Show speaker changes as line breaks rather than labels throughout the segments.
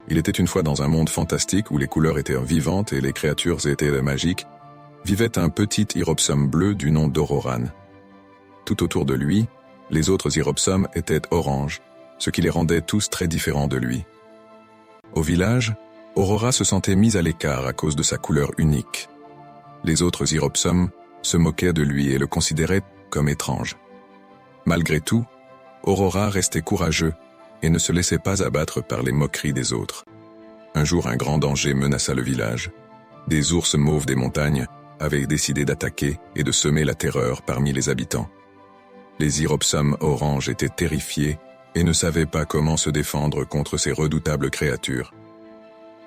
Il était une fois dans un monde fantastique où les couleurs étaient vivantes et les créatures étaient magiques, vivait un petit Iropsum bleu du nom d'Ororan. Tout autour de lui, les autres Iropsum étaient oranges, ce qui les rendait tous très différents de lui. Au village, Aurora se sentait mise à l'écart à cause de sa couleur unique. Les autres Iropsum se moquaient de lui et le considéraient comme étrange. Malgré tout, Aurora restait courageux et ne se laissait pas abattre par les moqueries des autres. Un jour, un grand danger menaça le village. Des ours mauves des montagnes avaient décidé d'attaquer et de semer la terreur parmi les habitants. Les Iropsum oranges étaient terrifiés et ne savaient pas comment se défendre contre ces redoutables créatures.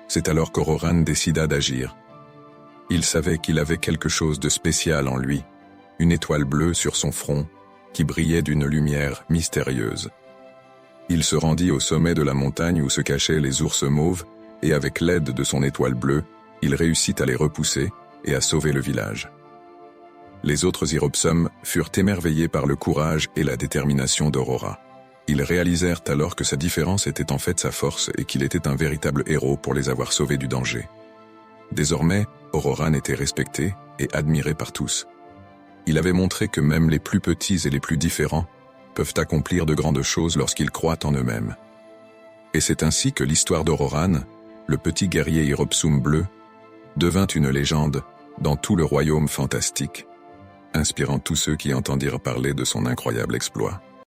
C'est alors qu'Ororan décida d'agir. Il savait qu'il avait quelque chose de spécial en lui, une étoile bleue sur son front qui brillait d'une lumière mystérieuse. Il se rendit au sommet de la montagne où se cachaient les ours mauves et avec l'aide de son étoile bleue, il réussit à les repousser et à sauver le village. Les autres Iropsum furent émerveillés par le courage et la détermination d'Aurora. Ils réalisèrent alors que sa différence était en fait sa force et qu'il était un véritable héros pour les avoir sauvés du danger. Désormais, Ororan était respecté et admiré par tous. Il avait montré que même les plus petits et les plus différents peuvent accomplir de grandes choses lorsqu'ils croient en eux-mêmes. Et c'est ainsi que l'histoire d'Ororan, le petit guerrier Iropsum bleu, devint une légende dans tout le royaume fantastique, inspirant tous ceux qui entendirent parler de son incroyable exploit.